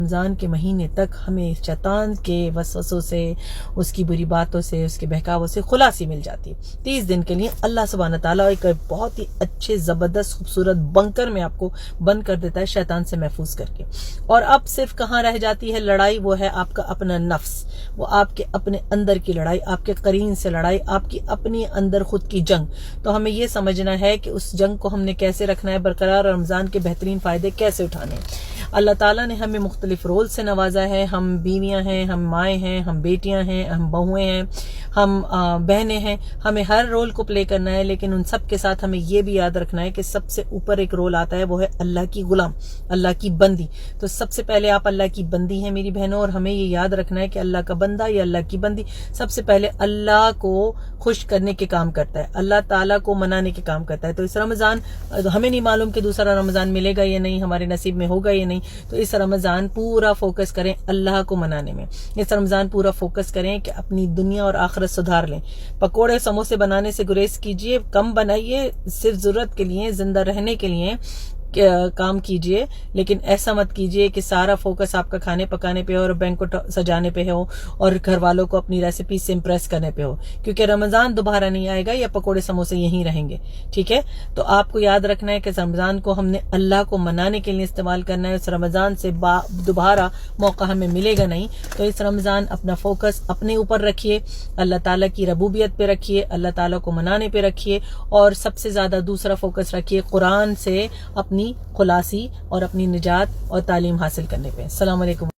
رمضان کے مہینے تک ہمیں شیطان کے وسوسوں سے، اس کی بری باتوں سے، اس کے بہکاووں سے خلاصی مل جاتی ہے۔ 30 دن کے لیے اللہ سبحانہ تعالیٰ ایک بہت ہی اچھے زبردست خوبصورت بنکر میں آپ کو بند کر دیتا ہے شیطان سے محفوظ کر کے۔ اور اب صرف کہاں رہ جاتی ہے لڑائی؟ وہ ہے آپ کا اپنا نفس، وہ آپ کے اپنے اندر کی لڑائی، آپ کے قرین سے لڑائی، آپ کی اپنی اندر خود کی جنگ۔ تو ہمیں یہ سمجھنا ہے کہ اس جنگ کو ہم نے کیسے رکھنا ہے برقرار، رمضان کے بہترین فائدے کیسے اٹھانے ہیں۔ اللہ تعالیٰ نے ہمیں مختلف رول سے نوازا ہے، ہم بیویاں ہیں، ہم مائیں ہیں، ہم بیٹیاں ہیں، ہم بہویں ہیں، ہم بہنیں ہیں، ہمیں ہر رول کو پلے کرنا ہے، لیکن ان سب کے ساتھ ہمیں یہ بھی یاد رکھنا ہے کہ سب سے اوپر ایک رول آتا ہے، وہ ہے اللہ کی غلام، اللہ کی بندی۔ تو سب سے پہلے آپ اللہ کی بندی ہیں میری بہنوں، اور ہمیں یہ یاد رکھنا ہے کہ اللہ کا بندہ یا اللہ کی بندی سب سے پہلے اللہ کو خوش کرنے کے کام کرتا ہے، اللہ تعالیٰ کو منانے کے کام کرتا ہے۔ تو اس رمضان ہمیں نہیں معلوم کہ دوسرا رمضان ملے گا یا نہیں، ہمارے نصیب میں ہوگا یا نہیں، تو اس رمضان پورا فوکس کریں اللہ کو منانے میں، اس رمضان پورا فوکس کریں کہ اپنی دنیا اور آخرت سدھار لیں۔ پکوڑے سموسے بنانے سے گریز کیجئے، کم بنائیے، صرف ضرورت کے لیے، زندہ رہنے کے لیے کام کیجئے، لیکن ایسا مت کیجئے کہ سارا فوکس آپ کا کھانے پکانے پہ ہو اور بینکٹ سجانے پہ ہو اور گھر والوں کو اپنی ریسیپی سے امپریس کرنے پہ ہو، کیونکہ رمضان دوبارہ نہیں آئے گا یا پکوڑے سموسے یہیں رہیں گے، ٹھیک ہے؟ تو آپ کو یاد رکھنا ہے کہ رمضان کو ہم نے اللہ کو منانے کے لیے استعمال کرنا ہے، اس رمضان سے دوبارہ موقع ہمیں ملے گا نہیں۔ تو اس رمضان اپنا فوکس اپنے اوپر رکھیے، اللہ تعالیٰ کی ربوبیت پہ رکھیے، اللہ تعالیٰ کو منانے پہ رکھیے، اور سب سے زیادہ دوسرا فوکس رکھیے قرآن سے اپنی خلاصی اور اپنی نجات اور تعلیم حاصل کرنے پہ۔ السلام علیکم۔